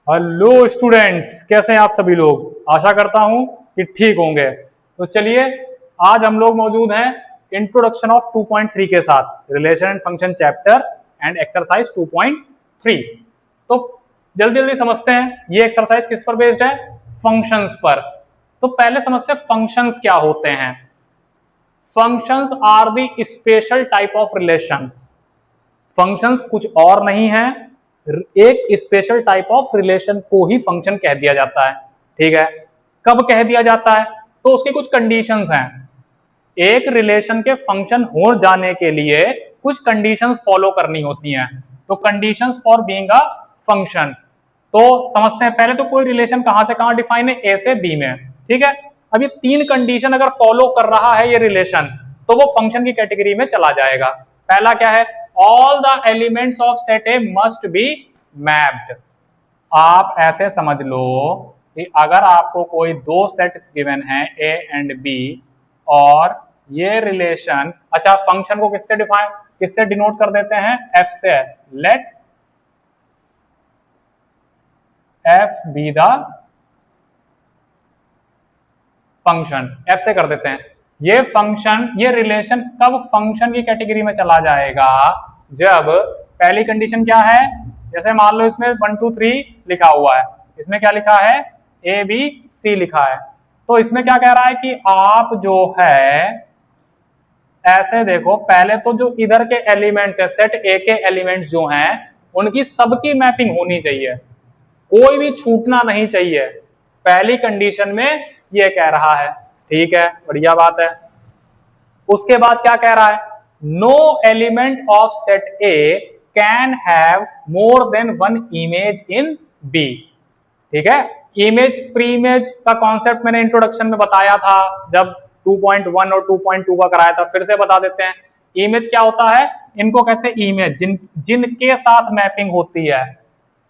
Hello students, कैसे हैं आप सभी लोग। आशा करता हूं कि ठीक होंगे। तो चलिए, आज हम लोग मौजूद हैं इंट्रोडक्शन ऑफ 2.3 के साथ, relation and function chapter and exercise 2.3। तो जल्दी जल्दी समझते हैं ये एक्सरसाइज किस पर बेस्ड है, फंक्शंस पर। तो पहले समझते हैं फंक्शंस क्या होते हैं। Functions are the special type of relations. Functions कुछ और नहीं है, एक स्पेशल टाइप ऑफ रिलेशन को ही फंक्शन कह दिया जाता है। ठीक है, कब कह दिया जाता है तो उसकी कुछ कंडीशंस हैं। एक रिलेशन के फंक्शन हो जाने के लिए कुछ कंडीशंस फॉलो करनी होती हैं। तो conditions for being a function, तो समझते हैं पहले तो कोई रिलेशन कहां से कहां डिफाइन है, ए से बी में। ठीक है, अब ये तीन कंडीशन अगर फॉलो कर रहा है ये रिलेशन, तो वो फंक्शन की कैटेगरी में चला जाएगा। पहला क्या है, all the elements of set A must be mapped. आप ऐसे समझ लो कि अगर आपको कोई दो सेट्स गिवन है ए एंड बी, और ये रिलेशन, अच्छा फंक्शन को किससे डिनोट कर देते हैं, एफ से। Let F be the function, F से कर देते हैं। ये फंक्शन, ये रिलेशन कब फंक्शन की कैटेगरी में चला जाएगा, जब पहली कंडीशन क्या है, जैसे मान लो इसमें 1 2 3 लिखा हुआ है, इसमें क्या लिखा है, ए बी सी लिखा है। तो इसमें क्या कह रहा है कि आप जो है ऐसे देखो, पहले तो जो इधर के एलिमेंट्स है, सेट ए के एलिमेंट्स जो हैं उनकी सबकी मैपिंग होनी चाहिए, कोई भी छूटना नहीं चाहिए। पहली कंडीशन में ये कह रहा है। ठीक है, बढ़िया बात है। उसके बाद क्या कह रहा है, no element of set A can have more than one image in B. ठीक है, इमेज प्री इमेज का कॉन्सेप्ट मैंने इंट्रोडक्शन में बताया था, जब 2.1 और 2.2 का कराया था, फिर से बता देते हैं। इमेज क्या होता है, इनको कहते हैं इमेज जिनके साथ मैपिंग होती है,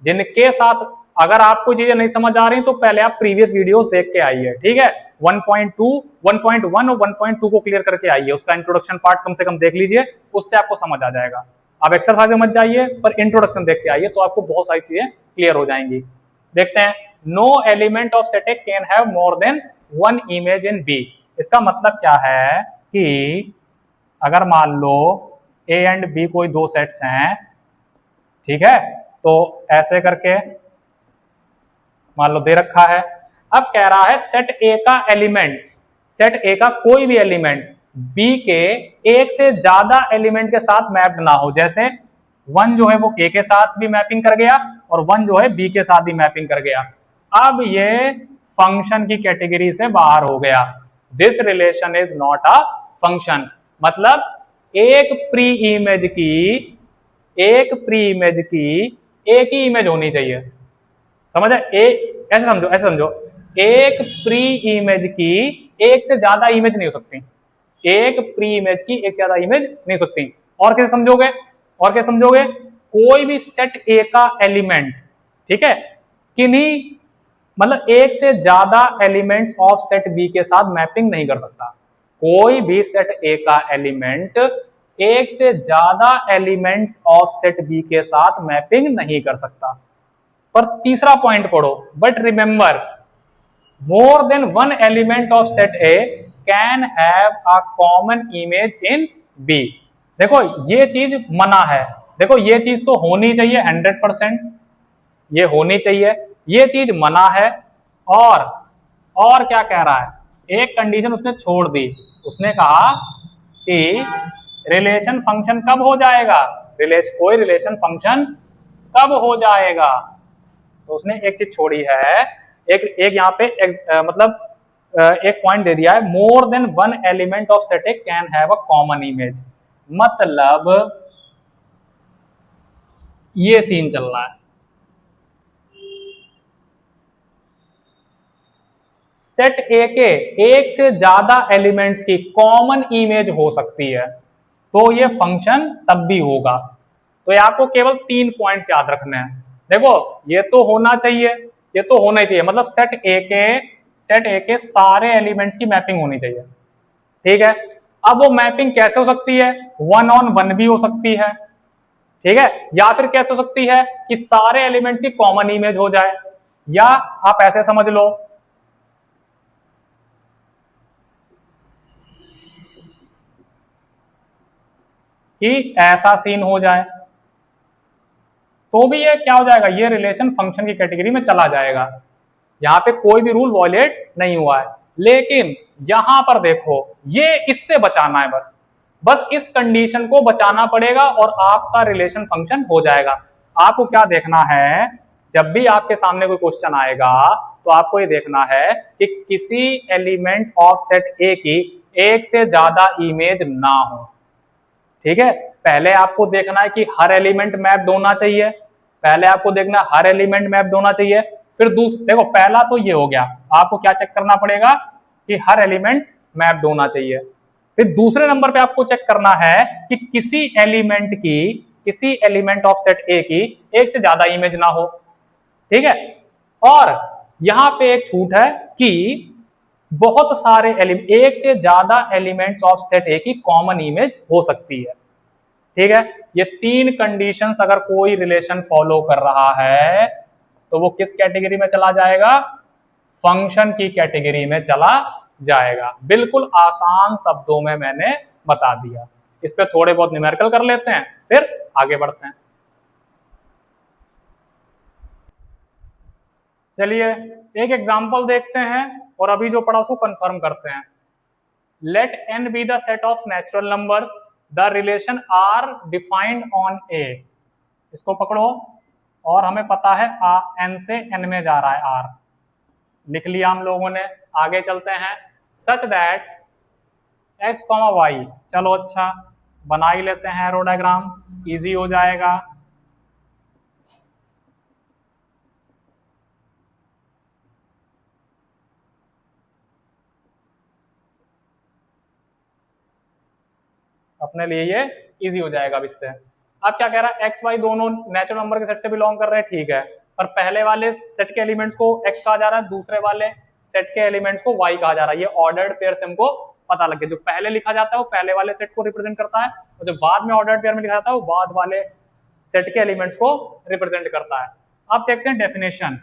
जिनके साथ। अगर आपको चीजें नहीं समझ आ रही तो पहले आप प्रीवियस वीडियोस देख के आइए। ठीक है, 1.2, 1.1 और 1.2 को क्लियर करके आइए, उसका इंट्रोडक्शन पार्ट कम से कम देख लीजिए, उससे आपको समझ आ जाएगा। आप एक्सरसाइज में मत जाइए, पर इंट्रोडक्शन देख के आइए तो आपको बहुत सारी चीजें क्लियर हो जाएंगी। देखते हैं, no element of set A can have more than one image in B. इसका मतलब क्या है कि अगर मान लो ए एंड बी कोई दो सेट्स हैं, ठीक है, तो ऐसे करके मान लो दे रखा है। अब कह रहा है सेट ए का एलिमेंट, सेट ए का कोई भी एलिमेंट बी के एक से ज्यादा एलिमेंट के साथ मैप्ड ना हो। जैसे 1 जो है वो ए के साथ भी मैपिंग कर गया और 1 जो है बी के साथ भी मैपिंग कर गया। अब ये फंक्शन की कैटेगरी से बाहर हो गया। This relation is not a function. मतलब एक प्री इमेज की एक ही इमेज होनी चाहिए। समझ है, ऐसे समझो, ऐसे समझो, एक प्री इमेज की एक से ज्यादा इमेज नहीं हो सकती, एक प्री इमेज की एक से ज्यादा इमेज नहीं हो सकती। और कैसे समझोगे, और कैसे समझोगे, कोई भी सेट ए का एलिमेंट, ठीक है, किन्हीं मतलब एक से ज्यादा एलिमेंट्स ऑफ सेट बी के साथ मैपिंग नहीं कर सकता। कोई भी सेट ए का एलिमेंट एक से ज्यादा एलिमेंट्स ऑफ सेट बी के साथ मैपिंग नहीं कर सकता। पर तीसरा पॉइंट पढ़ो, but remember more than one element of set A can have a common image in B. देखो ये चीज मना है, देखो ये चीज तो होनी चाहिए 100%, ये होनी चाहिए, ये चीज मना है। और क्या कह रहा है, एक कंडीशन उसने छोड़ दी, उसने कहा कि रिलेशन फंक्शन कब हो जाएगा, कोई रिलेशन फंक्शन कब हो जाएगा। तो उसने एक चीज छोड़ी है, एक यहाँ पे एक पॉइंट दे दिया है, मोर than one element of set A can have a common image. मतलब ये सीन चल रहा है, सेट ए के एक से ज्यादा एलिमेंट्स की कॉमन इमेज हो सकती है, तो ये फंक्शन तब भी होगा। तो ये आपको केवल 3 पॉइंट्स याद रखने हैं। देखो ये तो होना चाहिए, ये तो होना ही चाहिए, मतलब सेट ए के सारे एलिमेंट्स की मैपिंग होनी चाहिए। ठीक है, अब वो मैपिंग कैसे हो सकती है, 1 on 1 भी हो सकती है। ठीक है, या फिर कैसे हो सकती है कि सारे एलिमेंट्स की कॉमन इमेज हो जाए, या आप ऐसे समझ लो कि ऐसा सीन हो जाए, तो भी ये क्या हो जाएगा, ये रिलेशन फंक्शन की कैटेगरी में चला जाएगा। यहां पे कोई भी रूल वॉयलेट नहीं हुआ है। लेकिन यहां पर देखो, ये इससे बचाना है, बस इस कंडीशन को बचाना पड़ेगा और आपका रिलेशन फंक्शन हो जाएगा। आपको क्या देखना है, जब भी आपके सामने कोई क्वेश्चन आएगा तो आपको ये देखना है कि किसी एलिमेंट ऑफ सेट ए की एक से ज्यादा इमेज ना हो। ठीक है, पहले आपको देखना है कि हर एलिमेंट मैप होना चाहिए, पहले आपको देखना हर एलिमेंट मैप होना चाहिए। फिर देखो, पहला तो ये हो गया, आपको क्या चेक करना पड़ेगा कि हर एलिमेंट मैप होना चाहिए। फिर दूसरे नंबर पे आपको चेक करना है कि किसी एलिमेंट ऑफ सेट ए की एक से ज्यादा इमेज ना हो। ठीक है, और यहां पे एक छूट है कि बहुत सारे एक से ज्यादा एलिमेंट्स ऑफ सेट ए की कॉमन इमेज हो सकती है। ठीक है, ये तीन कंडीशंस अगर कोई रिलेशन फॉलो कर रहा है तो वो किस कैटेगरी में चला जाएगा, फंक्शन की कैटेगरी में चला जाएगा। बिल्कुल आसान शब्दों में मैंने बता दिया। इस पे थोड़े बहुत न्यूमेरिकल कर लेते हैं, फिर आगे बढ़ते हैं। चलिए एक एग्जांपल देखते हैं और अभी जो पढ़ा उसको कंफर्म करते हैं। Let n be the set of natural numbers, the relation are defined on A. इसको पकड़ो, और हमें पता है n से n में जा रहा है r, लिख लिया हम लोगों ने। आगे चलते हैं, सच दैट x, y, चलो अच्छा बना ही लेते हैं एरो डायग्राम, इजी हो जाएगा। अपने लिए ये इजी हो जाएगा अब इससे। अब क्या कह रहा है, एक्स वाई दोनों नेचुरल नंबर के सेट से बिलोंग कर रहे हैं, ठीक है, पर पहले वाले सेट के एलिमेंट्स को एक्स कहा जा रहा है, दूसरे वाले सेट के एलिमेंट्स को वाई कहा जा रहा है। ये ऑर्डर्ड पेयर से हमको पता लग गया। जो पहले लिखा जाता है वो पहले वाले सेट को रिप्रेजेंट करता है, और जो बाद में ऑर्डर्ड पेयर में लिखा जाता है वो बाद वाले सेट के एलिमेंट्स को रिप्रेजेंट करता है। अब देखते हैं definition,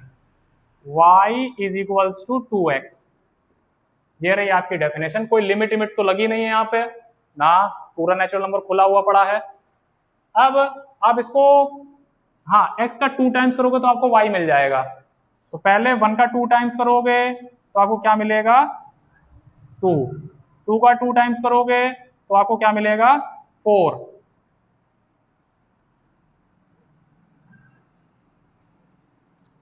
y is equals to 2x। ये रही आपकी डेफिनेशन। कोई लिमिट तो लगी नहीं है यहाँ पे ना, पूरा नेचुरल नंबर खुला हुआ पड़ा है। अब आप इसको, हाँ, x का 2 टाइम्स करोगे तो आपको y मिल जाएगा। तो पहले 1 का 2 टाइम्स करोगे तो आपको क्या मिलेगा, 2। 2 का 2 टाइम्स करोगे तो आपको क्या मिलेगा, 4।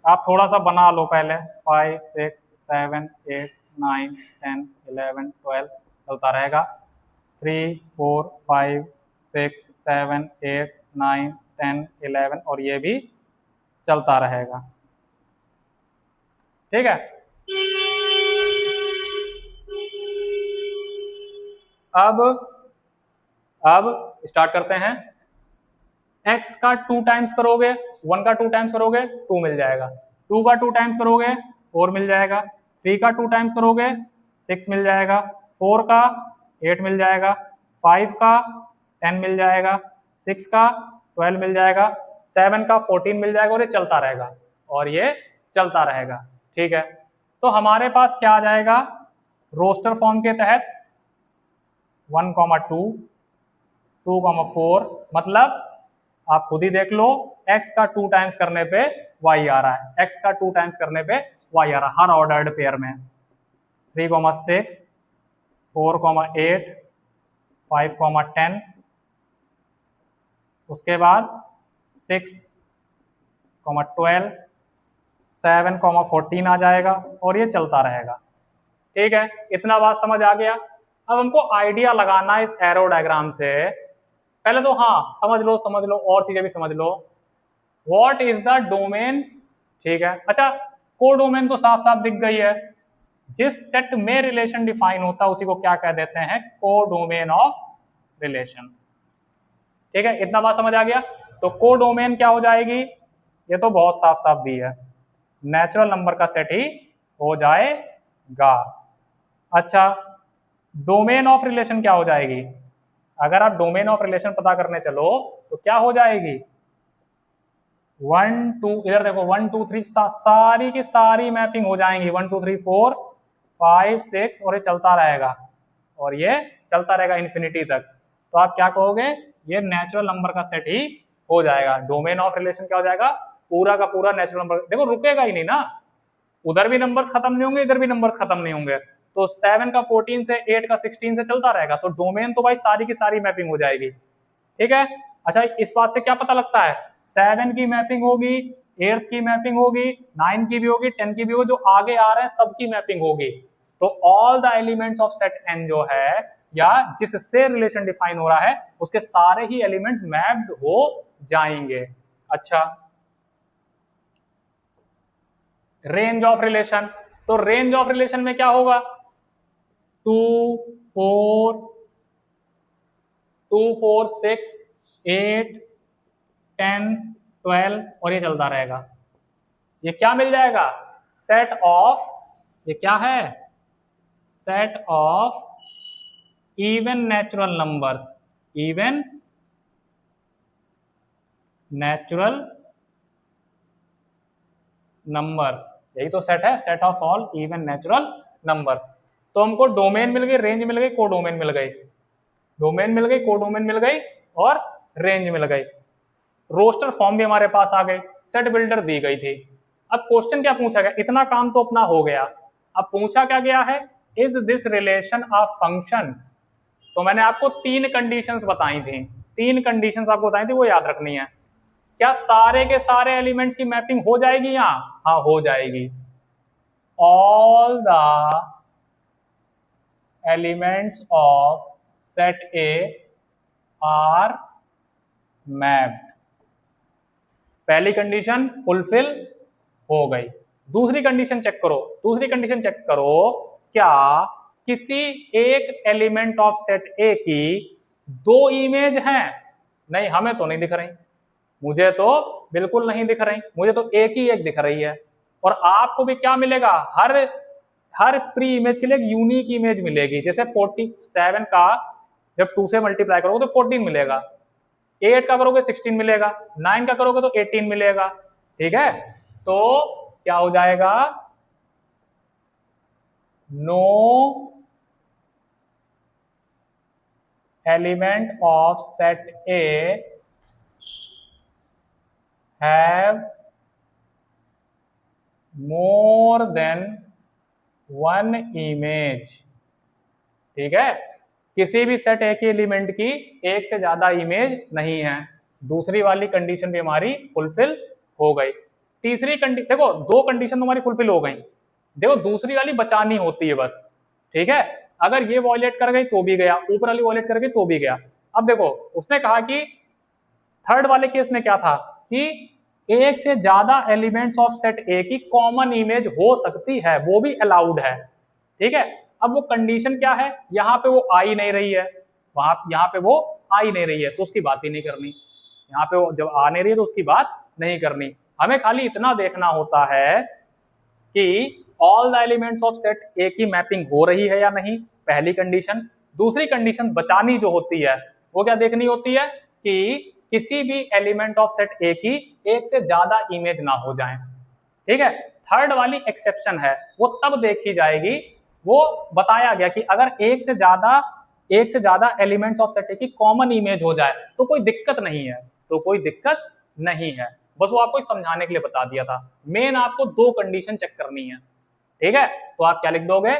आप थोड़ा सा बना लो पहले, 5 6 7 8 9 10 11 12 चलता रहेगा, 3 4 5 6 7 8 9 10 11, और ये भी चलता रहेगा। ठीक है, अब स्टार्ट करते हैं। x का 2 टाइम्स करोगे, 1 का 2 टाइम्स करोगे 2 मिल जाएगा, 2 का 2 टाइम्स करोगे 4 मिल जाएगा, 3 का 2 टाइम्स करोगे 6 मिल जाएगा, 4 का 8 मिल जाएगा, 5 का 10 मिल जाएगा, 6 का 12 मिल जाएगा, 7 का 14 मिल जाएगा, और ये चलता रहेगा, और ये चलता रहेगा। ठीक है, तो हमारे पास क्या आ जाएगा, रोस्टर फॉर्म के तहत 1, 2, 2, 4, मतलब आप खुद ही देख लो, x का 2 टाइम्स करने पे y आ रहा है, x का 2 टाइम्स करने पे y आ रहा है हर ऑर्डर्ड पेयर में। 3, 6, 4, 8, 5, 10, उसके बाद 6, 12, 7, 14 आ जाएगा, और ये चलता रहेगा। ठीक है, इतना बात समझ आ गया। अब हमको आइडिया लगाना है इस एरो डायग्राम से। पहले तो हाँ समझ लो, और चीजें भी समझ लो। व्हाट इज द डोमेन, ठीक है, अच्छा को डोमेन तो साफ साफ दिख गई है। जिस सेट में रिलेशन डिफाइन होता है उसी को क्या कह देते हैं, को डोमेन ऑफ रिलेशन। ठीक है, इतना बात समझ आ गया। तो को डोमेन क्या हो जाएगी, ये तो बहुत साफ साफ दी है, नेचुरल नंबर का सेट ही हो जाएगा। अच्छा, डोमेन ऑफ रिलेशन क्या हो जाएगी, अगर आप डोमेन ऑफ रिलेशन पता करने चलो तो क्या हो जाएगी, 1 2, इधर देखो 1 2 3 सारी की सारी मैपिंग हो जाएंगी, 1 2 3 4 5 6 और ये चलता रहेगा, और ये चलता रहेगा इन्फिनिटी तक। तो आप क्या कहोगे, ये नेचुरल नंबर का सेट ही हो जाएगा। डोमेन ऑफ रिलेशन क्या हो जाएगा, पूरा का पूरा नेचुरल नंबर। देखो रुकेगा ही नहीं ना, उधर भी नंबर्स खत्म नहीं होंगे, इधर भी नंबर्स खत्म नहीं होंगे, तो 7 का 14 से, 8 का 16 से चलता रहेगा। तो डोमेन तो भाई सारी की सारी मैपिंग हो जाएगी, ठीक है। अच्छा, इस बात से क्या पता लगता है, 7 की मैपिंग होगी, 8 की मैपिंग होगी, 9 की भी होगी, 10 की भी होगी, जो आगे आ रहे हैं सबकी मैपिंग होगी। तो all the elements of set n जो है, या जिससे रिलेशन डिफाइन हो रहा है, उसके सारे ही एलिमेंट्स मैप्ड हो जाएंगे। अच्छा, रेंज ऑफ रिलेशन, तो रेंज ऑफ रिलेशन में क्या होगा, 2 4 6 8 10 12 और ये चलता रहेगा। ये क्या मिल जाएगा, सेट ऑफ, ये क्या है, set of even natural numbers, even natural numbers, यही तो सेट है, set of all even natural numbers. तो हमको डोमेन मिल गई, रेंज मिल गई, कोडोमेन मिल गई, डोमेन मिल गई, कोडोमेन मिल गई और रेंज मिल गई। रोस्टर फॉर्म भी हमारे पास आ गई, सेट बिल्डर दी गई थी। अब क्वेश्चन क्या पूछा गया, इतना काम तो अपना हो गया, अब पूछा क्या गया है, is this relation a function. तो मैंने आपको 3 कंडीशंस बताई थी, 3 कंडीशंस आपको बताई थी, वो याद रखनी है। क्या सारे के सारे एलिमेंट्स की मैपिंग हो जाएगी यहां, हाँ हो जाएगी, all the elements of set A R mapped. पहली कंडीशन फुलफिल हो गई। दूसरी कंडीशन चेक करो, दूसरी कंडीशन चेक करो, क्या किसी एक एलिमेंट ऑफ सेट ए की 2 इमेज हैं, नहीं हमें तो नहीं दिख रही, मुझे तो बिल्कुल नहीं दिख रही, मुझे तो एक ही एक दिख रही है। और आपको भी क्या मिलेगा, हर प्री इमेज के लिए एक यूनिक इमेज मिलेगी। जैसे 47 का जब 2 से मल्टीप्लाई करोगे तो 14 मिलेगा, 8 का करोगे 16 मिलेगा, 9 का करोगे तो 18 मिलेगा, ठीक है। तो क्या हो जाएगा, no element of set A have more than 1 image, ठीक है। किसी भी सेट ए के एलिमेंट की एक से ज्यादा इमेज नहीं है। दूसरी वाली कंडीशन भी हमारी फुलफिल हो गई। तीसरी कंडीशन, देखो 2 कंडीशन तुम्हारी फुलफिल हो गई, देखो दूसरी वाली बचानी होती है बस, ठीक है। अगर ये वॉयलेट कर गई तो भी गया, ऊपर वाली वॉयलेट कर गई तो भी गया। अब देखो उसने कहा कि थर्ड वाले केस में क्या था कि एक से ज्यादा एलिमेंट्स ऑफ सेट ए की कॉमन इमेज हो सकती है, वो भी अलाउड है, ठीक है। अब वो कंडीशन क्या है, यहाँ पे वो आ ही नहीं रही है, यहाँ पे वो आ ही नहीं रही है, तो उसकी बात ही नहीं करनी। यहाँ पे वो जब आ नहीं रही है तो उसकी बात नहीं करनी। हमें खाली इतना देखना होता है कि all the elements of set ए की मैपिंग हो रही है या नहीं, पहली कंडीशन। दूसरी कंडीशन बचानी जो होती है वो क्या देखनी होती है कि किसी भी एलिमेंट ऑफ सेट ए की एक से ज्यादा इमेज ना हो जाए, ठीक है। थर्ड वाली एक्सेप्शन है, वो तब देखी जाएगी, वो बताया गया कि अगर एक से ज्यादा एलिमेंट्स ऑफ सेट ए की कॉमन इमेज हो जाए तो कोई दिक्कत नहीं है, तो कोई दिक्कत नहीं है। बस वो आपको समझाने के लिए बता दिया था। मेन आपको 2 कंडीशन चेक करनी है, ठीक है। तो आप क्या लिख दोगे,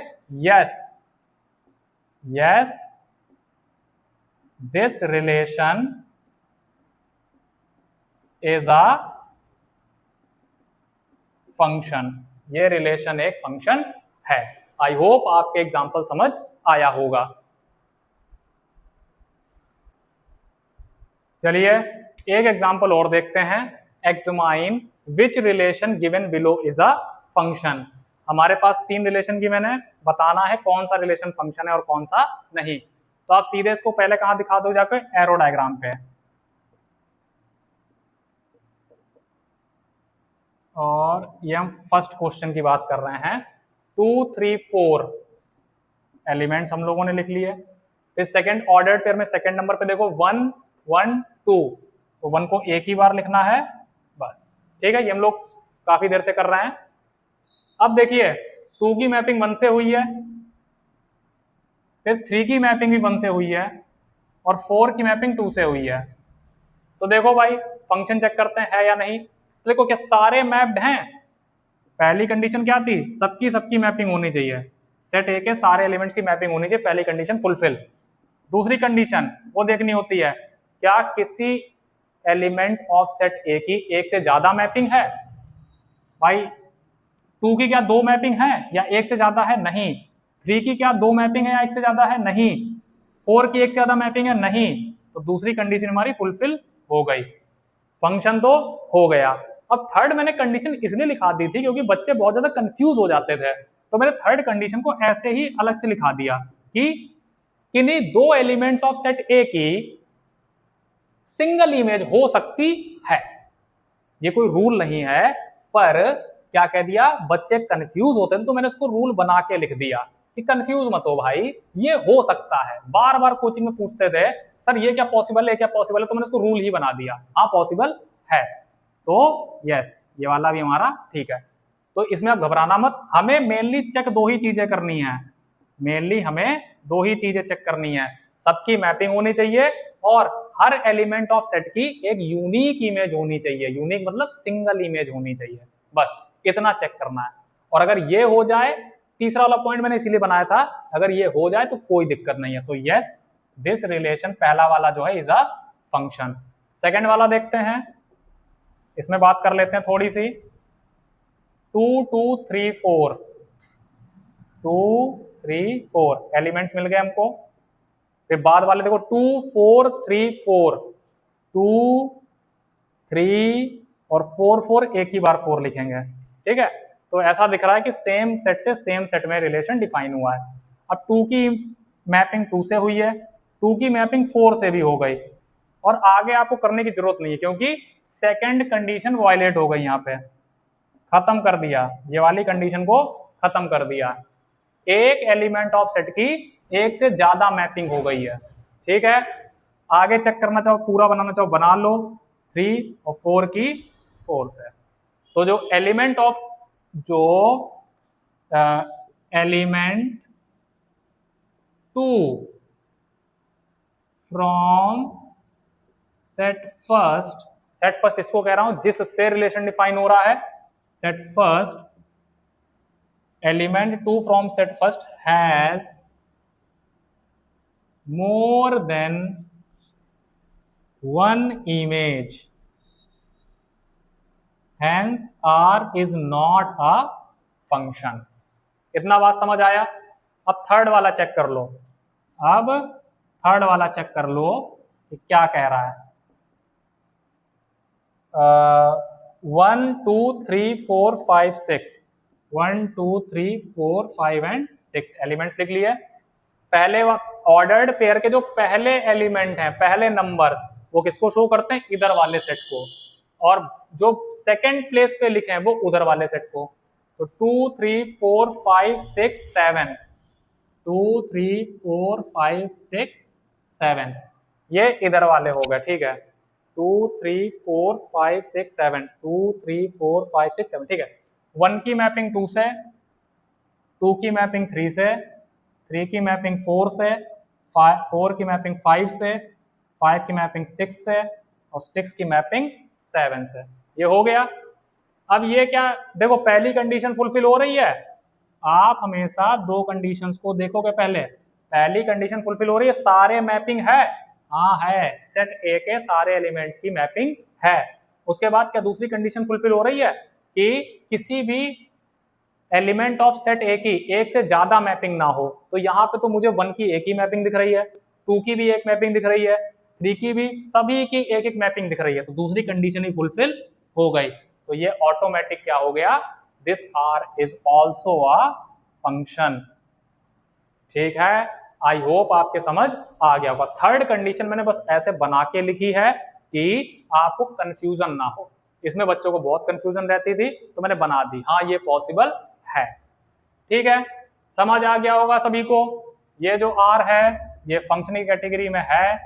yes this relation is a function, ये रिलेशन एक फंक्शन है। आई होप आपके एग्जाम्पल समझ आया होगा। चलिए एक एग्जाम्पल और देखते हैं, examine which relation given below is a function. हमारे पास 3 रिलेशन की मैंने बताना है कौन सा रिलेशन फंक्शन है और कौन सा नहीं। तो आप सीधे इसको पहले कहां दिखा दो, जाकर एरो डायग्राम पे, और ये हम फर्स्ट क्वेश्चन की बात कर रहे हैं। 2 3 4 एलिमेंट्स हम लोगों ने लिख लिए, फिर सेकंड ऑर्डर्ड पेयर में सेकंड नंबर पे देखो 1 1 2, तो 1 को एक ही बार लिखना है बस। ठीक है, ये हम लोग काफी देर से कर रहे हैं। अब देखिए 2 की मैपिंग 1 से हुई है, फिर 3 की मैपिंग भी 1 से हुई है, और 4 की मैपिंग 2 से हुई है। तो देखो भाई फंक्शन चेक करते हैं है या नहीं। तो देखो क्या सारे मैप्ड हैं। पहली कंडीशन क्या थी, सबकी सबकी मैपिंग होनी चाहिए, सेट ए के सारे एलिमेंट्स की मैपिंग होनी चाहिए, पहली कंडीशन फुलफिल। दूसरी कंडीशन वो देखनी होती है क्या किसी एलिमेंट ऑफ सेट ए की एक से ज्यादा मैपिंग है। भाई 2 की क्या 2 मैपिंग है या एक से ज्यादा है, नहीं। 3 की क्या 2 मैपिंग है या एक से ज्यादा है, नहीं। 4 की एक से ज्यादा मैपिंग है, नहीं। तो दूसरी कंडीशन हमारी फुलफिल हो गई, फंक्शन तो हो गया। अब थर्ड मैंने कंडीशन इसलिए लिखा दी थी क्योंकि बच्चे बहुत ज्यादा कंफ्यूज हो जाते थे, तो मैंने थर्ड कंडीशन को ऐसे ही अलग से लिखा दिया कि किन्हीं 2 एलिमेंट्स ऑफ सेट ए की सिंगल इमेज हो सकती है। ये कोई रूल नहीं है, पर क्या कह दिया, बच्चे कंफ्यूज होते थे तो मैंने उसको रूल बना के लिख दिया कि कंफ्यूज मत हो भाई, ये हो सकता है। बार बार कोचिंग में पूछते थे सर ये क्या पॉसिबल है, क्या पॉसिबल है, तो मैंने उसको रूल ही बना दिया, हाँ पॉसिबल है। तो यस, ये वाला भी हमारा ठीक है। तो इसमें आप घबराना मत, हमें मेनली चेक 2 ही चीजें करनी है, मेनली हमें 2 ही चीजें चेक करनी है, सबकी मैपिंग होनी चाहिए और हर एलिमेंट ऑफ सेट की एक यूनिक इमेज होनी चाहिए। यूनिक मतलब सिंगल इमेज होनी चाहिए, बस इतना चेक करना है। और अगर ये हो जाए, तीसरा वाला पॉइंट मैंने इसीलिए बनाया था, अगर ये हो जाए तो कोई दिक्कत नहीं है। तो यस, दिस रिलेशन पहला वाला जो है इज अ फंक्शन। सेकंड वाला देखते हैं, इसमें बात कर लेते हैं थोड़ी सी। 2 2 3 4 2 3 4 एलिमेंट्स मिल गए हमको। फिर बाद वाले देखो 2 4 3 4 2 3 और 4 4 एक ही बार 4 लिखेंगे। ठीक है, तो ऐसा दिख रहा है कि सेम सेट से सेम सेट में रिलेशन डिफाइन हुआ है। अब 2 की मैपिंग 2 से हुई है, 2 की मैपिंग 4 से भी हो गई, और आगे आपको करने की जरूरत नहीं है क्योंकि सेकंड कंडीशन वायलेट हो गई, यहाँ पे खत्म कर दिया, ये वाली कंडीशन को खत्म कर दिया। एक एलिमेंट ऑफ सेट की एक से ज्यादा मैपिंग हो गई है। ठीक है, आगे चेक करना चाहो, पूरा बनाना चाहो बना लो, 3 और 4 की 4 से। तो जो element of element 2 from set first इसको कह रहा हूं जिससे रिलेशन डिफाइन हो रहा है, set first element 2 from set first has more than one image, hence R is not a function। इतना बात समझ आया। अब थर्ड वाला चेक कर लो, अब थर्ड वाला चेक कर लो कि क्या कह रहा है। 1 2 3 4 5 6 1 2 3 4 5 and 6 एलिमेंट्स लिख लिए। पहले ऑर्डर्ड पेयर के जो पहले एलिमेंट हैं, पहले नंबर्स, वो किसको शो करते हैं, इधर वाले सेट को, और जो सेकंड प्लेस पे लिखे हैं वो उधर वाले सेट को। तो 2 3 4 5 6 7 2 3 4 5 6 7 ये इधर वाले हो गए। ठीक है, 2 3 4 5 6 7 2 3 4 5 6 7। ठीक है, 1 की मैपिंग 2 से, 2 की मैपिंग 3 से, 3 की मैपिंग 4 से, 4 की मैपिंग 5 से, 5 की मैपिंग 6 से, और 6 की मैपिंग 7 से। ये हो गया। अब ये क्या, देखो पहली कंडीशन फुलफिल हो रही है। आप हमेशा 2 कंडीशंस को देखोगे पहले। पहली कंडीशन फुलफिल हो रही है, सारे मैपिंग है, हाँ है, सेट ए के सारे एलिमेंट्स की मैपिंग है। उसके बाद क्या दूसरी कंडीशन फुलफिल हो रही है कि किसी भी एलिमेंट ऑफ सेट ए की एक से ज्यादा मैपिंग ना हो। तो यहाँ पे तो मुझे 1 की एक ही मैपिंग दिख रही है, 2 की भी एक मैपिंग दिख रही है, 3 की भी, सभी की एक एक मैपिंग दिख रही है। तो दूसरी कंडीशन ही फुलफिल हो गई। तो ये ऑटोमेटिक क्या हो गया, this are is also a function. ठीक है, आई होप आपके समझ आ गया होगा। थर्ड कंडीशन मैंने बस ऐसे बना के लिखी है कि आपको कंफ्यूजन ना हो। इसमें बच्चों को बहुत कंफ्यूजन रहती थी तो मैंने बना दी, हाँ ये पॉसिबल है। ठीक है, समझ आ गया होगा सभी को। ये जो आर है ये फंक्शन की कैटेगरी में है,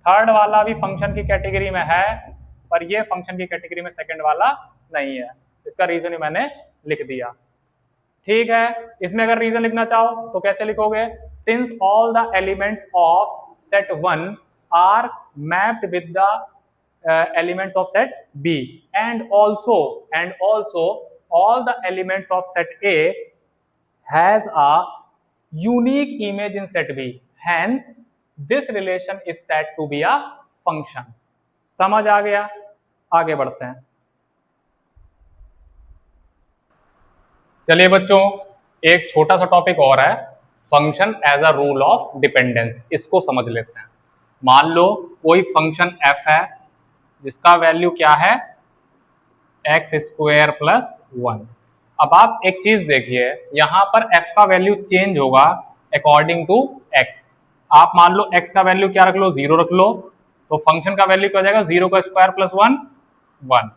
थर्ड वाला भी फंक्शन की कैटेगरी में है, पर ये फंक्शन की कैटेगरी में सेकंड वाला नहीं है। इसका रीजन ही मैंने लिख दिया। ठीक है, इसमें अगर रीजन लिखना चाहो तो कैसे लिखोगे? Since all the elements of set 1 are mapped with the elements of set B and also all the elements of set A has a unique image in set B, hence this relation is said to be a function। समझ आ गया? आगे बढ़ते हैं। चलिए बच्चों, एक छोटा सा टॉपिक और है, function as a rule of dependence. इसको समझ लेते हैं। मान लो कोई फंक्शन f है जिसका वैल्यू क्या है, एक्स स्क्वायर प्लस 1। अब आप एक चीज देखिए, यहां पर f का वैल्यू चेंज होगा अकॉर्डिंग टू x। आप मान लो x का वैल्यू क्या रख लो, 0 रख लो, तो फंक्शन का वैल्यू क्या हो जाएगा, 0 का स्क्वायर प्लस 1 1।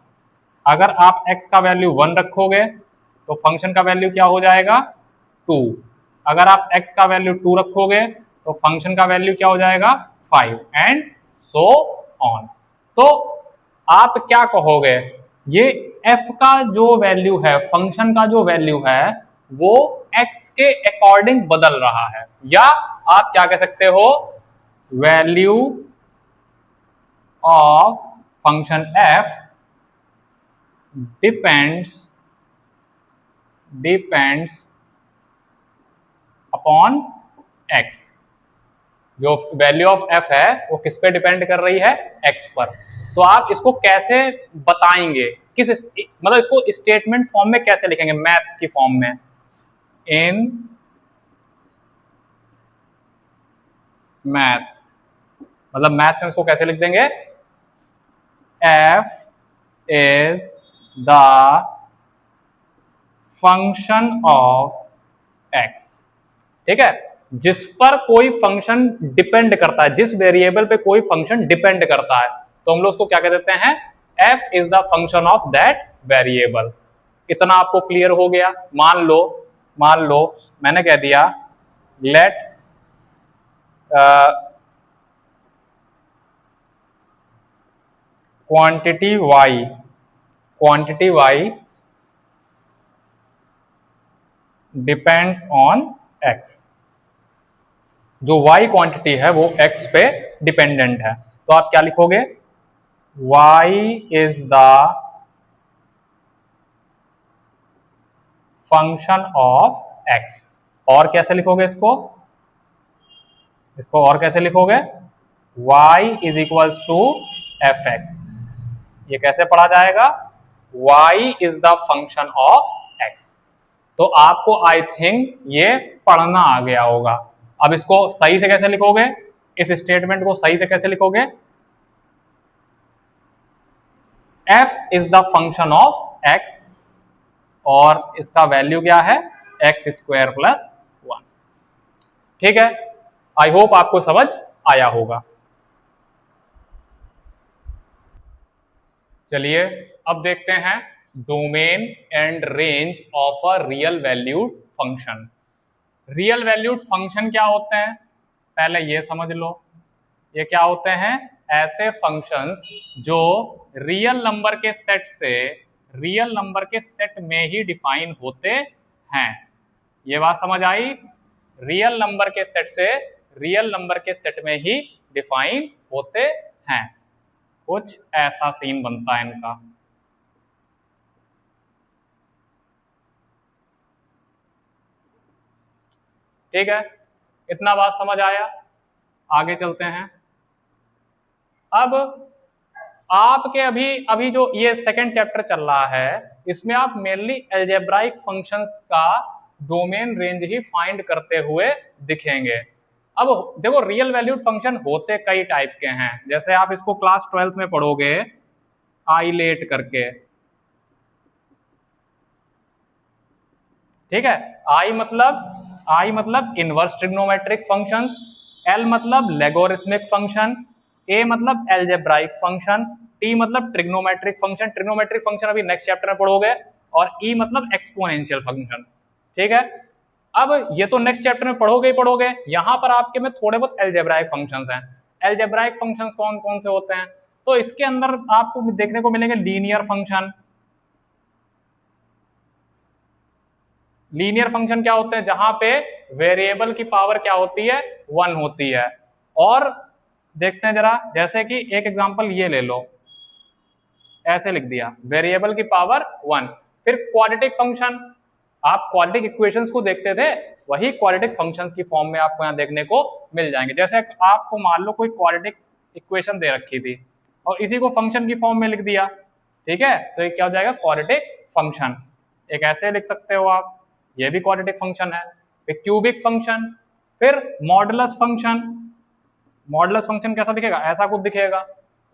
अगर आप x का वैल्यू 1 रखोगे तो फंक्शन का वैल्यू क्या हो जाएगा, 2। अगर आप x का वैल्यू 2 रखोगे तो फंक्शन का वैल्यू क्या हो जाएगा, 5 एंड सो ऑन। तो आप क्या कहोगे, ये f का जो वैल्यू है, फंक्शन का जो वैल्यू है, वो x के अकॉर्डिंग बदल रहा है, या आप क्या कह सकते हो, value of function f depends upon x। जो वैल्यू ऑफ f है वो किस पे डिपेंड कर रही है, x पर। तो आप इसको कैसे बताएंगे, किस मतलब इसको स्टेटमेंट फॉर्म में कैसे लिखेंगे, मैथ की फॉर्म में। इन मैथ्स, मतलब मैथ्स में इसको कैसे लिख देंगे, f is the function of x। ठीक है, जिस पर कोई फंक्शन डिपेंड करता है, जिस वेरिएबल पे कोई फंक्शन डिपेंड करता है, तो हम लोग उसको क्या कह देते हैं, f is the function of that variable. इतना आपको क्लियर हो गया? मान लो मैंने कह दिया let quantity y depends on x। जो y क्वांटिटी है वो x पे डिपेंडेंट है, तो आप क्या लिखोगे, y is the function of x। और कैसे लिखोगे इसको और कैसे लिखोगे, y is equals to fx। ये कैसे पढ़ा जाएगा, y is the function of x। तो आपको आई थिंक ये पढ़ना आ गया होगा। अब इसको सही से कैसे लिखोगे, इस स्टेटमेंट को सही से कैसे लिखोगे, f is the function of x और इसका वैल्यू क्या है, एक्स स्क्वायर प्लस 1। ठीक है, आई होप आपको समझ आया होगा। चलिए अब देखते हैं domain and range of a real valued function. Real valued function क्या होते हैं, पहले ये समझ लो। ये क्या होते हैं, ऐसे फंक्शंस जो रियल नंबर के सेट में ही डिफाइन होते हैं। ये बात समझ आई, रियल नंबर के सेट से रियल नंबर के सेट में ही डिफाइन होते हैं। कुछ ऐसा सीन बनता है इनका। ठीक है, इतना बात समझ आया, आगे चलते हैं। अब आपके अभी जो ये सेकंड चैप्टर चल रहा है, इसमें आप मेनली अलजेब्राइक फंक्शंस का डोमेन रेंज ही फाइंड करते हुए दिखेंगे। अब देखो, रियल वैल्यूड फंक्शन होते कई टाइप के हैं, जैसे आप इसको क्लास 12th में पढ़ोगे आइलेट करके। ठीक है, आई मतलब इनवर्स ट्रिग्नोमेट्रिक फंक्शंस, एल मतलब लेगोरिथमिक फंक्शन, ए मतलब अलजेब्राइक फंक्शन, टी मतलब ट्रिग्नोमेट्रिक फंक्शन। ट्रिग्नोमेट्रिक फंक्शन अभी नेक्स्ट चैप्टर में पढ़ोगे, और ई मतलब एक्सपोनेंशियल फंक्शन। ठीक है, अब ये तो नेक्स्ट चैप्टर में पढ़ोगे ही पढ़ोगे, यहां पर आपके में थोड़े बहुत एल्जेब्राइक फंक्शंस हैं। एल्जेब्राइक फंक्शंस कौन कौन से होते हैं? तो इसके अंदर आपको देखने को मिलेंगे लीनियर फंक्शन। लीनियर फंक्शन क्या होते हैं? जहां पे वेरिएबल की पावर क्या होती है? 1 होती है। और देखते हैं जरा, जैसे कि एक एग्जांपल ये ले लो, ऐसे लिख दिया वेरिएबल की पावर 1। फिर क्वाड्रेटिक फंक्शन, आप क्वाड्रेटिक इक्वेशंस को देखते थे, वही क्वाड्रेटिक फंक्शंस की फॉर्म में आपको यहाँ देखने को मिल जाएंगे। जैसे आपको मान लो कोई क्वाड्रेटिक इक्वेशन दे रखी थी और इसी को फंक्शन की फॉर्म में लिख दिया, ठीक है, तो ये क्या हो जाएगा? Quadratic function. एक ऐसे लिख सकते हो आप, ये भी क्वाड्रेटिक फंक्शन है। फिर क्यूबिक फंक्शन, फिर मॉडुलस फंक्शन। मॉडुलस फंक्शन कैसा दिखेगा? ऐसा कुछ दिखेगा,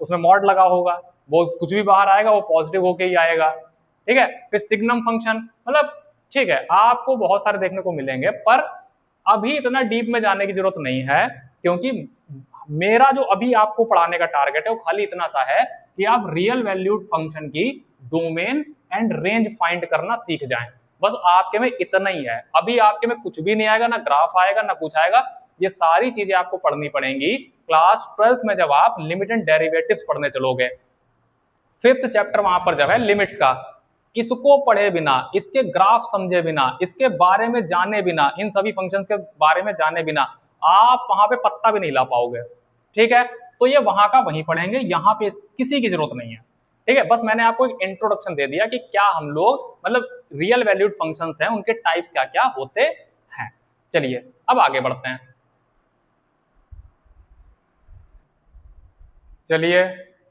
उसमें मॉड लगा होगा, वो कुछ भी बाहर आएगा वो पॉजिटिव होके ही आएगा, ठीक है। फिर सिग्नम फंक्शन, मतलब ठीक है, आपको बहुत सारे देखने को मिलेंगे, पर अभी इतना डीप में जाने की जरूरत नहीं है, क्योंकि मेरा जो अभी आपको पढ़ाने का टारगेट है वो खाली इतना सा है कि आप रियल वैल्यूड फंक्शन की डोमेन एंड रेंज फाइंड करना सीख जाएं। बस आपके में इतना ही है, अभी आपके में कुछ भी नहीं आएगा, ना ग्राफ आएगा ना कुछ आएगा। ये सारी चीजें आपको पढ़नी पड़ेंगी क्लास 12th में, जब आप लिमिट एंड डेरिवेटिव्स पढ़ने चलोगे। 5th चैप्टर वहां पर जब है लिमिट्स का, इसको पढ़े बिना, इसके ग्राफ समझे बिना, इसके बारे में जाने बिना, इन सभी फंक्शंस के बारे में जाने बिना आप वहां पे पत्ता भी नहीं ला पाओगे, ठीक है। तो ये वहां का वहीं पढ़ेंगे, यहाँ पे किसी की जरूरत नहीं है, ठीक है। बस मैंने आपको एक इंट्रोडक्शन दे दिया कि क्या हम लोग, मतलब रियल वैल्यूड फंक्शंस हैं, उनके टाइप्स क्या क्या होते हैं। चलिए अब आगे बढ़ते हैं। चलिए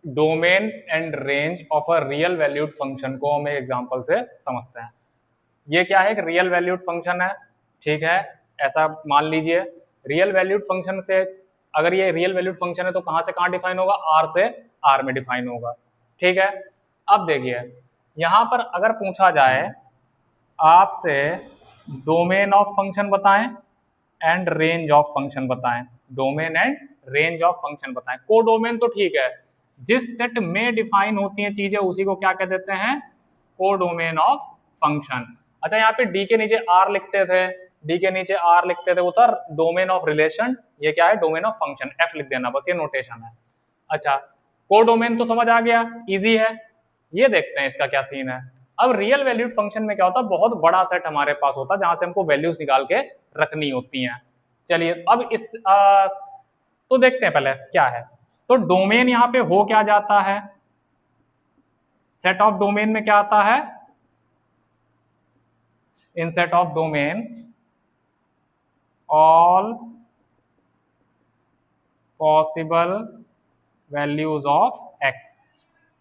domain and range of a real valued function को हम एक एग्जांपल से समझते हैं। ये क्या है? एक रियल वैल्यूड फंक्शन है, ठीक है, ऐसा मान लीजिए। रियल वैल्यूड फंक्शन से, अगर ये रियल वैल्यूड फंक्शन है तो कहां से कहां डिफाइन होगा? आर से आर में डिफाइन होगा, ठीक है। अब देखिए यहां पर अगर पूछा जाए आपसे डोमेन ऑफ फंक्शन बताएं एंड रेंज ऑफ फंक्शन बताएं, domain and range of function बताएं। कोडोमेन तो ठीक है, जिस सेट में डिफाइन होती हैं चीजें उसी को क्या कह देते हैं? Codomain of function. अच्छा, यहाँ पे डी के नीचे आर लिखते थे, डी के नीचे आर लिखते थे, वो था डोमेन ऑफ रिलेशन। ये क्या है? Domain of function. एफ लिख देना, बस ये नोटेशन है। अच्छा, कोडोमेन तो समझ आ गया, इजी है। ये देखते हैं इसका क्या सीन है। अब रियल वैल्यूड फंक्शन में क्या होता है? बहुत बड़ा सेट हमारे पास होता है जहां से हमको वैल्यूज निकाल के रखनी होती हैं। चलिए अब इस तो देखते हैं पहले क्या है। तो डोमेन यहां पे हो क्या जाता है? सेट ऑफ डोमेन में क्या आता है? In set of domain all possible values of x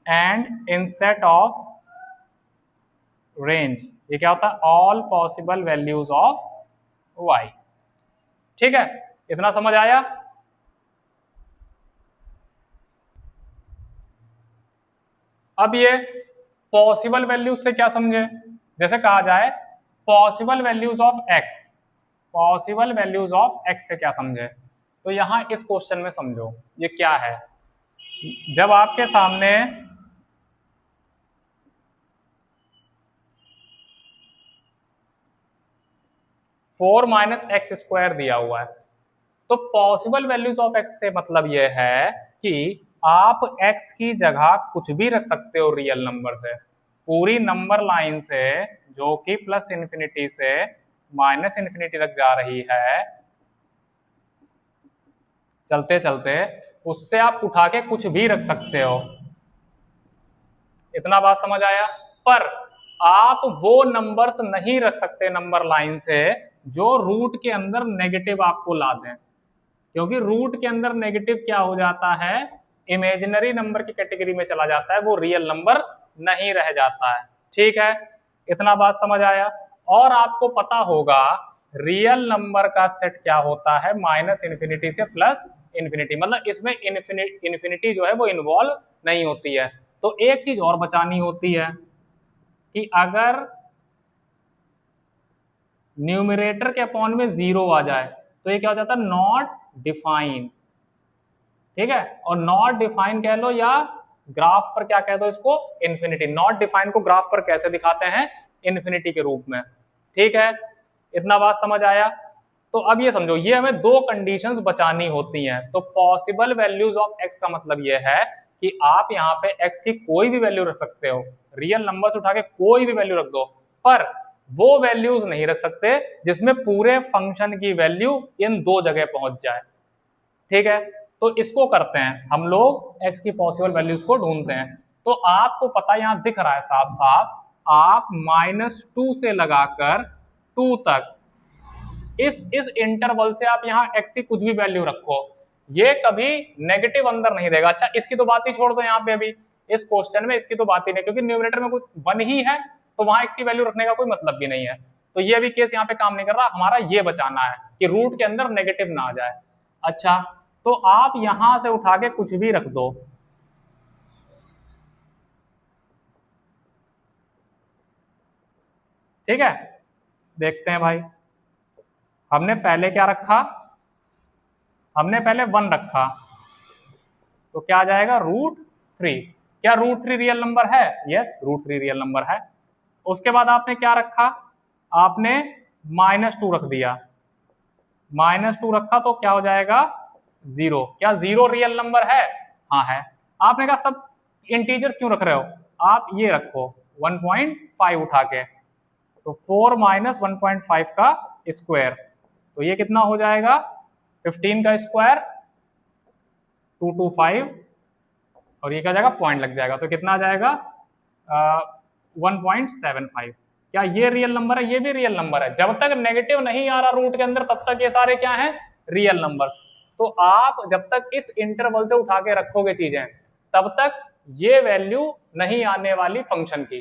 and in set of range, ये क्या होता है? All possible values of y, ठीक है। इतना समझ आया? अब ये पॉसिबल वैल्यूज से क्या समझे? जैसे कहा जाए possible values of x, possible values of x से क्या समझे? तो यहां इस क्वेश्चन में समझो ये क्या है। जब आपके सामने फोर माइनस एक्स स्क्वायर दिया हुआ है, तो पॉसिबल वैल्यूज ऑफ एक्स से मतलब यह है कि आप x की जगह कुछ भी रख सकते हो रियल नंबर से, पूरी नंबर लाइन से जो कि प्लस इन्फिनिटी से माइनस इन्फिनिटी तक जा रही है, चलते चलते उससे आप उठा के कुछ भी रख सकते हो। इतना बात समझ आया? पर आप वो नंबर्स नहीं रख सकते नंबर लाइन से जो रूट के अंदर नेगेटिव आपको ला दें, क्योंकि रूट के अंदर नेगेटिव क्या हो जाता है? इमेजिनरी नंबर की कैटेगरी में चला जाता है, वो रियल नंबर नहीं रह जाता है, ठीक है। इतना बात समझ आया? और आपको पता होगा रियल नंबर का सेट क्या होता है? माइनस इन्फिनिटी से प्लस इन्फिनिटी, मतलब इसमें इन्फिनिटी जो है वो इन्वॉल्व नहीं होती है। तो एक चीज और बचानी होती है कि अगर न्यूमरेटर के अपॉन में 0 आ जाए तो ये क्या हो जाता है? नॉट डिफाइन, ठीक है। और नॉट डिफाइन कह लो या ग्राफ पर क्या कह दो इसको? इन्फिनिटी। नॉट डिफाइन को ग्राफ पर कैसे दिखाते हैं? इन्फिनिटी के रूप में, ठीक है। इतना बात समझ आया। तो अब ये समझो, ये हमें दो कंडीशंस बचानी होती हैं। तो पॉसिबल वैल्यूज ऑफ x का मतलब ये है कि आप यहाँ पे x की कोई भी वैल्यू रख सकते हो, रियल नंबर से उठा के कोई भी वैल्यू रख दो, पर वो वैल्यूज नहीं रख सकते जिसमें पूरे फंक्शन की वैल्यू इन दो जगह पहुंच जाए। ठीक है, तो इसको करते हैं हम लोग, x की पॉसिबल वैल्यूज को ढूंढते हैं। तो आपको पता यहां दिख रहा है साफ साफ, आप -2 से लगाकर 2 तक इस इंटरवल से आप यहाँ x की कुछ भी वैल्यू रखो, ये कभी नेगेटिव अंदर नहीं देगा। अच्छा, इसकी तो बात ही छोड़ दो, यहाँ पे अभी इस क्वेश्चन में इसकी तो बात ही नहीं, क्योंकि न्यूमरेटर में कुछ 1 ही है, तो वहां x की वैल्यू रखने का कोई मतलब भी नहीं है। तो ये भी केस यहाँ पे काम नहीं कर रहा, हमारा ये बचाना है कि रूट के अंदर नेगेटिव ना आ जाए। अच्छा, तो आप यहां से उठा के कुछ भी रख दो, ठीक है। देखते हैं भाई, हमने पहले क्या रखा, हमने पहले 1 रखा, तो क्या आ जाएगा √3। क्या √3 रियल नंबर है? यस, √3 रियल नंबर है। उसके बाद आपने क्या रखा, आपने -2 रख दिया, -2 रखा तो क्या हो जाएगा 0। क्या 0 रियल नंबर है? हाँ है। आपने कहा सब इंटीजर्स क्यों रख रहे हो, आप ये रखो 1.5 उठा के, तो 4 - 1.5 का स्क्वायर, तो ये कितना हो जाएगा 15 का स्क्वायर 225, और ये क्या जाएगा पॉइंट लग जाएगा, तो कितना आ जाएगा 1.75। क्या ये रियल नंबर है? ये भी रियल नंबर है। जब तक नेगेटिव नहीं आ रहा रूट के अंदर तब तक ये सारे क्या हैं, रियल नंबर। तो आप जब तक इस इंटरवल से उठा के रखोगे चीजें, तब तक ये वैल्यू नहीं आने वाली फंक्शन की।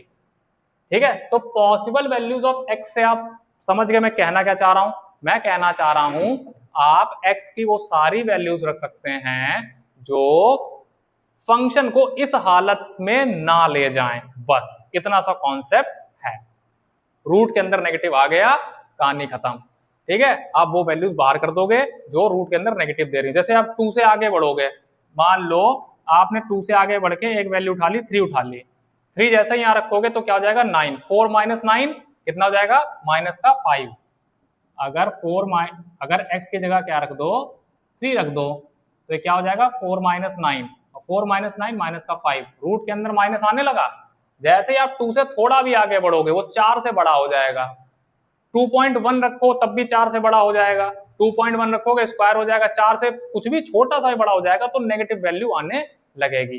ठीक है, तो पॉसिबल वैल्यूज ऑफ x से आप समझ गए मैं कहना क्या चाह रहा हूं। मैं कहना चाह रहा हूं आप x की वो सारी वैल्यूज रख सकते हैं जो फंक्शन को इस हालत में ना ले जाएं, बस इतना सा कॉन्सेप्ट है। रूट के अंदर नेगेटिव आ गया, कहानी खत्म। ठीक है, आप वो वैल्यूज बाहर कर दोगे जो रूट के अंदर नेगेटिव दे रही है। जैसे आप 2 से आगे बढ़ोगे, मान लो आपने 2 से आगे बढ़ के एक वैल्यू उठा ली, 3 उठा ली, 3 जैसे यहां रखोगे तो क्या हो जाएगा 9, 4 - 9 कितना हो जाएगा -5। अगर x की जगह क्या रख दो 3 रख दो, तो क्या हो जाएगा 4 - 9, 4 - 9 -5, रूट के अंदर माइनस आने लगा। जैसे ही आप 2 से थोड़ा भी आगे बढ़ोगे वो 4 से बड़ा हो जाएगा। 2.1 रखो तब भी 4 से बड़ा हो जाएगा, 2.1 रखोगे स्क्वायर हो जाएगा, 4 से कुछ भी छोटा सा भी बड़ा हो जाएगा तो नेगेटिव वैल्यू आने लगेगी।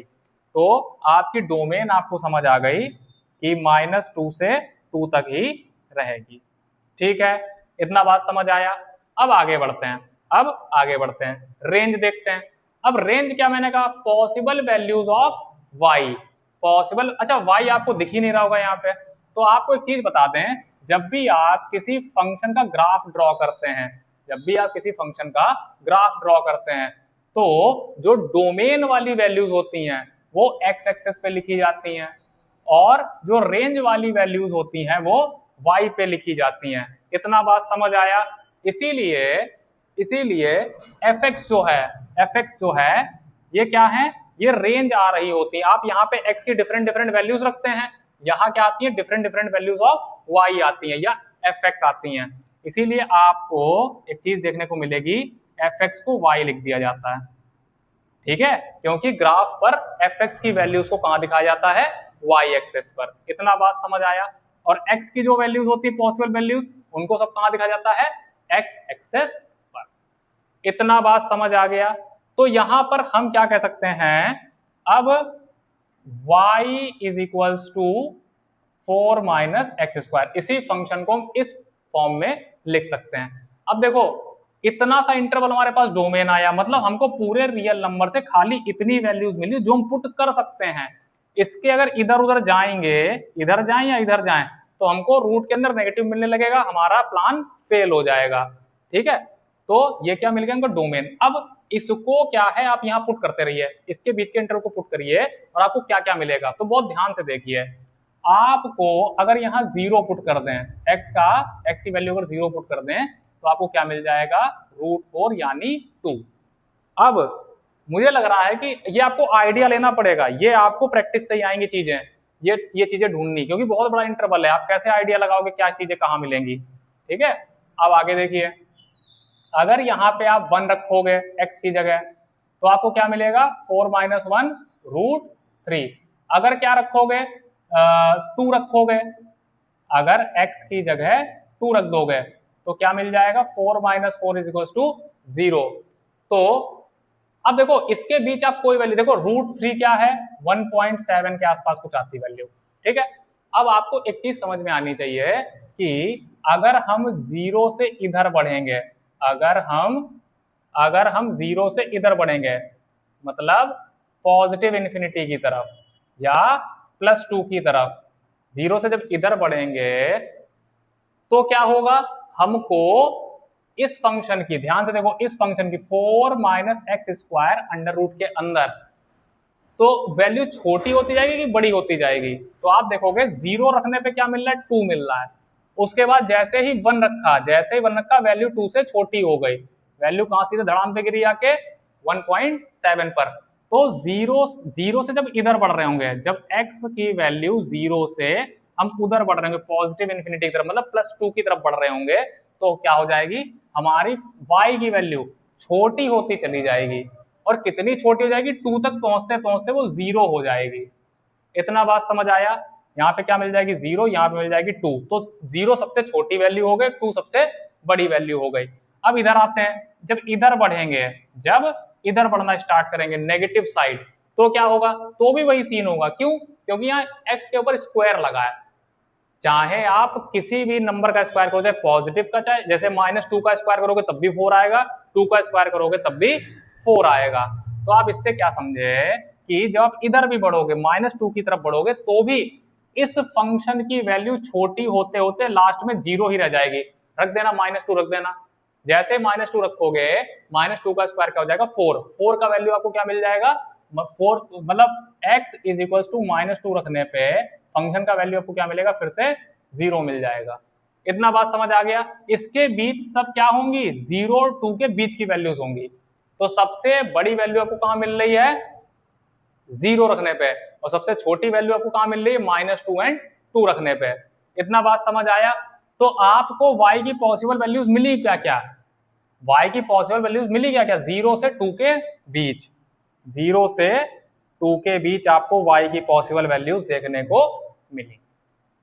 तो आपकी डोमेन आपको समझ आ गई कि -2 से 2 तक ही रहेगी। ठीक है, इतना बात समझ आया। अब आगे बढ़ते हैं, रेंज देखते हैं। अब रेंज क्या मैंने कहा, possible values of y, possible. अच्छा, y आपको दिख ही नहीं रहा होगा यहाँ पे, तो आपको एक चीज बता दें, जब भी आप किसी फंक्शन का ग्राफ ड्रॉ करते हैं, तो जो डोमेन वाली वैल्यूज होती हैं वो x एक्सेस पे लिखी जाती हैं, और जो रेंज वाली वैल्यूज होती हैं वो y पे लिखी जाती हैं। इतना बात समझ आया। इसीलिए fx जो है ये क्या है, ये रेंज आ रही होती है। आप यहाँ पे x की डिफरेंट वैल्यूज रखते हैं, यहाँ क्या आती है डिफरेंट वैल्यूज ऑफ y आती है या fx आती हैं। इसीलिए आपको एक चीज देखने को मिलेगी, fx को y लिख दिया जाता है। ठीक है, क्योंकि ग्राफ पर fx की वैल्यूज को कहां दिखाया जाता है, y एक्सेस पर। इतना बात समझ आया। और x की जो वैल्यूज होती है पॉसिबल वैल्यूज, उनको सब कहां दिखाया जाता है, x एक्सेस पर। इतना बात समझ आ गया। तो यहां पर हम क्या कह सकते हैं, अब y = 4 - x², इसी फंक्शन को हम इस फॉर्म में लिख सकते हैं। अब देखो, इतना सा इंटरवल हमारे पास डोमेन आया, मतलब हमको पूरे रियल नंबर से खाली इतनी वैल्यूज मिली जो हम पुट कर सकते हैं। इसके अगर इधर उधर जाएंगे, इधर जाएं या इधर जाएं, तो हमको रूट के अंदर नेगेटिव मिलने लगेगा, हमारा प्लान फेल हो जाएगा। ठीक है, तो ये क्या मिल गया हमको डोमेन। अब इसको क्या है, आप यहाँ पुट करते रहिए, इसके बीच के इंटरवल को पुट करिए और आपको क्या क्या मिलेगा। तो बहुत ध्यान से देखिए, आपको अगर यहाँ 0 पुट कर दें, x की वैल्यू अगर 0 पुट कर दें तो आपको क्या मिल जाएगा, √4 यानी 2। अब मुझे लग रहा है कि ये आपको आइडिया लेना पड़ेगा, ये आपको प्रैक्टिस से ही आएंगी चीजें, ये चीजें ढूंढनी, क्योंकि बहुत बड़ा इंटरवल है, आप कैसे आइडिया लगाओगे क्या चीजें कहाँ मिलेंगी। ठीक है, अब आगे देखिए, अगर यहाँ पे आप 1 रखोगे x की जगह तो आपको क्या मिलेगा 4 - 1 √3। अगर क्या रखोगे 2 रखोगे, अगर x की जगह 2 रख दोगे तो क्या मिल जाएगा 4 - 4 = 0। तो अब देखो इसके बीच आप कोई वैल्यू देखो, √3 क्या है 1.7 के आसपास कुछ आती वैल्यू, ठीक है। अब आपको एक चीज समझ में आनी चाहिए कि अगर हम 0 से इधर बढ़ेंगे, अगर हम 0 से इधर बढ़ेंगे मतलब पॉजिटिव इन्फिनिटी की तरफ या +2 की तरफ, 0 से जब इधर बढ़ेंगे तो क्या होगा, हमको इस फंक्शन की, ध्यान से देखो, इस फंक्शन की 4 - x² √ के अंदर तो वैल्यू छोटी होती जाएगी कि बड़ी होती जाएगी। तो आप देखोगे 0 रखने पे क्या मिल रहा है 2 मिल रहा है, उसके बाद जैसे ही 1 रखा वैल्यू 2 से छोटी हो गई, वैल्यू कहां सीधे धड़ाम पे गिरी आके 1.7 पर। तो 0 से जब इधर बढ़ रहे होंगे, जब x की वैल्यू 0 से हम उधर बढ़ रहे होंगे पॉजिटिव इन्फिनिटी की तरफ मतलब +2 की तरफ बढ़ रहे होंगे, तो क्या हो जाएगी हमारी y की वैल्यू छोटी होती चली जाएगी, और कितनी छोटी हो जाएगी 2 तक पहुंचते पहुंचते वो 0 हो जाएगी। इतना बात समझ आया। यहाँ पे क्या मिल जाएगी 0, यहाँ पे मिल जाएगी 2, तो 0 सबसे छोटी वैल्यू हो गई, 2 सबसे बड़ी वैल्यू हो गई। अब इधर आते हैं, जब इधर बढ़ेंगे, जब इधर बढ़ना स्टार्ट करेंगे नेगेटिव साइड, तो क्या होगा, तो भी वही सीन होगा। क्यों? क्योंकि यहाँ x के ऊपर स्क्वायर लगा है, चाहे आप किसी भी नंबर का स्क्वायर करो, चाहे पॉजिटिव का, चाहे जैसे -2 का स्क्वायर करोगे तब भी 4 आएगा, 2 का स्क्वायर करोगे तब भी 4 आएगा। तो आप इससे क्या समझे कि जब आप इधर भी बढ़ोगे -2 की तरफ बढ़ोगे तो भी इस फंक्शन की वैल्यू छोटी होते होते लास्ट में 0 ही रह जाएगी। रख देना -2 रख देना, जैसे -2 रखोगे -2 का स्क्वायर क्या हो जाएगा 4 का वैल्यू आपको क्या मिल जाएगा 4, मतलब x = -2 रखने पे फंक्शन का वैल्यू आपको क्या मिलेगा फिर से 0 मिल जाएगा। इतना बात समझ आ गया। इसके बीच सब क्या होंगी 0 और 2 के बीच की वैल्यूज होंगी। तो सबसे बड़ी वैल्यू आपको कहां मिल रही है 0 रखने पे, और सबसे छोटी वैल्यू आपको कहां मिल रही है -2 और 2 रखने पे। इतना बात समझ आया। तो आपको y की पॉसिबल वैल्यूज मिली क्या क्या, y की पॉसिबल वैल्यूज मिली क्या क्या 0 से 2 के बीच, 0 से 2 के बीच आपको y की पॉसिबल वैल्यूज देखने को मिली।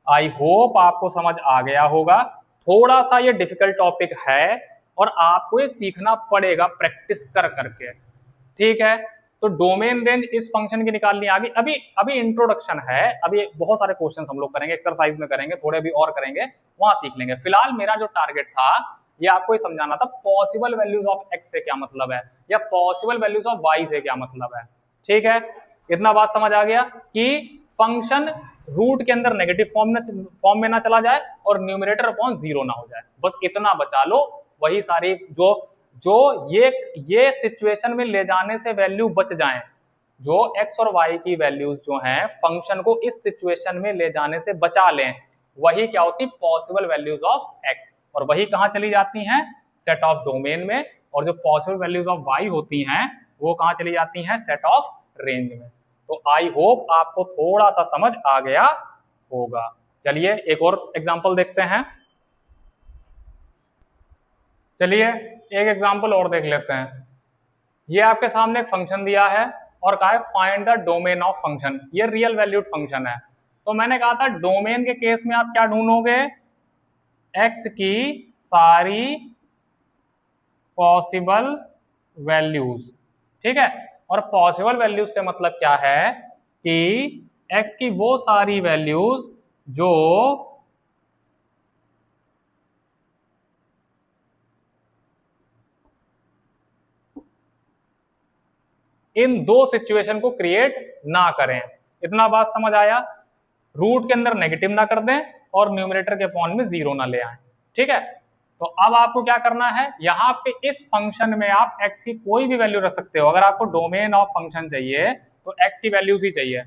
आई होप आपको समझ आ गया होगा। थोड़ा सा ये डिफिकल्ट टॉपिक है और आपको ये सीखना पड़ेगा प्रैक्टिस कर करके, ठीक है। तो डोमेन रेंज इस फंक्शन की निकालनी आ गई। अभी इंट्रोडक्शन है, अभी बहुत सारे क्वेश्चंस हम लोग करेंगे, एक्सरसाइज में करेंगे, थोड़े भी और करेंगे, वहां सीख लेंगे। फिलहाल मेरा जो टारगेट था ये आपको ये समझाना था पॉसिबल वैल्यूज ऑफ x से क्या मतलब है या पॉसिबल वैल्यूज ऑफ y से क्या मतलब है, ठीक है। इतना बात समझ आ गया कि फंक्शन रूट के अंदर नेगेटिव फॉर्म में ना चला जाए और न्यूमरेटर अपॉन 0 ना हो जाए, बस इतना बचा लो। वही सारी जो ये सिचुएशन में ले जाने से वैल्यू बच जाएं, जो x और y की वैल्यूज जो हैं फंक्शन को इस सिचुएशन में ले जाने से बचा लें, वही क्या होती पॉसिबल वैल्यूज ऑफ x, और वही कहां चली जाती हैं सेट ऑफ डोमेन में, और जो पॉसिबल वैल्यूज ऑफ y होती हैं वो कहां चली जाती हैं सेट ऑफ रेंज में। तो आई होप आपको थोड़ा सा समझ आ गया होगा। चलिए एक और एग्जांपल देखते हैं। चलिए एक एग्जांपल और देख लेते हैं। ये आपके सामने एक फंक्शन दिया है और कहा है find the domain of function. ये रियल वैल्यूड फंक्शन है। तो मैंने कहा था डोमेन के केस में आप क्या ढूंढोगे x की सारी पॉसिबल वैल्यूज, ठीक है। और पॉसिबल वैल्यूज से मतलब क्या है कि x की वो सारी वैल्यूज जो इन दो सिचुएशन को क्रिएट ना करें। इतना बात समझ आया। रूट के अंदर नेगेटिव ना कर दें और न्यूमरेटर के अपॉन में 0 ना ले आए, ठीक है। तो अब आपको क्या करना है, यहाँ पे इस फंक्शन में आप x की कोई भी वैल्यू रख सकते हो। अगर आपको डोमेन ऑफ फंक्शन चाहिए तो x की वैल्यूज ही चाहिए।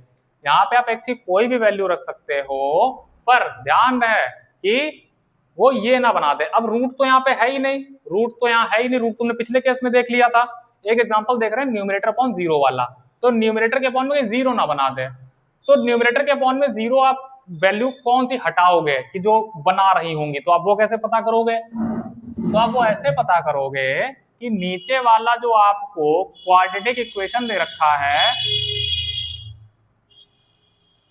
यहाँ पे आप x की कोई भी वैल्यू रख सकते हो, पर ध्यान रहे कि वो ये ना बना दे। अब रूट तो यहाँ पे है ही नहीं, रूट तुमने पिछले केस में देख लिया था। एक एग्जाम्पल देख रहे हैं न्यूमरेटर अपॉन 0 वाला, तो न्यूमरेटर के अपॉन में 0 ना बना दे। तो न्यूमरेटर के अपॉन में 0 आप वैल्यू कौन सी हटाओगे कि जो बना रही होंगी, तो आप वो कैसे पता करोगे, तो आप वो ऐसे पता करोगे कि नीचे वाला जो आपको क्वाड्रेटिक इक्वेशन दे रखा है,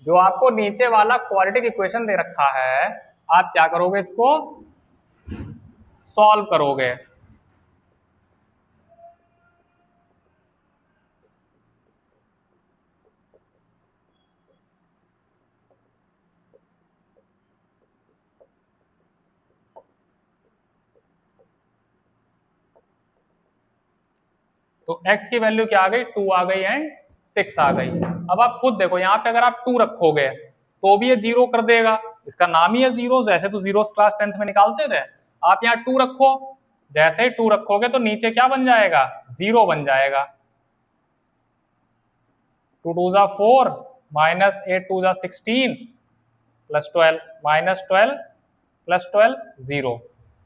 जो आपको नीचे वाला क्वाड्रेटिक इक्वेशन दे रखा है, आप क्या करोगे, इसको सॉल्व करोगे। तो x की वैल्यू क्या आ गई, 2 आ गई एंड 6 आ गई। अब आप खुद देखो, यहाँ पे अगर आप 2 रखोगे तो भी ये 0 कर देगा, इसका नाम ही है जीरोस। ऐसे तो जीरोस क्लास 10th में निकालते थे। आप यहाँ 2 रखो, जैसे ही 2 रखोगे तो नीचे क्या बन जाएगा, 0 बन जाएगा। 2 2 जा 4 माइनस 8 2 जा 16 प्लस 12 माइनस 12 प्लस 12 0।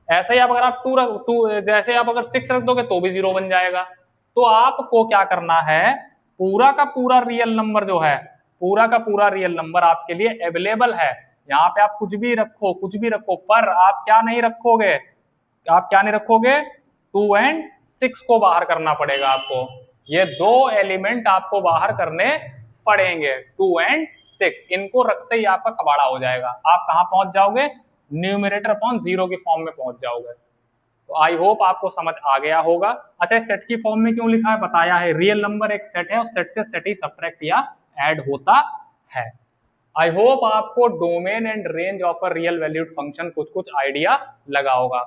ऐसे ही आप अगर आप 2 जैसे आप अगर 6 रख दोगे तो भी 0 बन जाएगा। तो आपको क्या करना है, पूरा का पूरा रियल नंबर जो है, पूरा का पूरा रियल नंबर आपके लिए अवेलेबल है। यहाँ पे आप कुछ भी रखो, कुछ भी रखो, पर आप क्या नहीं रखोगे, आप क्या नहीं रखोगे, 2 एंड 6 को बाहर करना पड़ेगा आपको। ये दो एलिमेंट आपको बाहर करने पड़ेंगे, 2 एंड 6। इनको रखते ही आपका कबाड़ा हो जाएगा। आप कहां पहुंच जाओगे, न्यूमरेटर अपॉन 0 की फॉर्म में पहुंच जाओगे। तो आई होप आपको समझ आ गया होगा। अच्छा, सेट की फॉर्म में क्यों लिखा है बताया है, रियल नंबर एक सेट है और सेट से सेट ही सबट्रैक्ट या ऐड होता है। आई होप आपको domain and range of a real valued function कुछ कुछ आइडिया लगा होगा।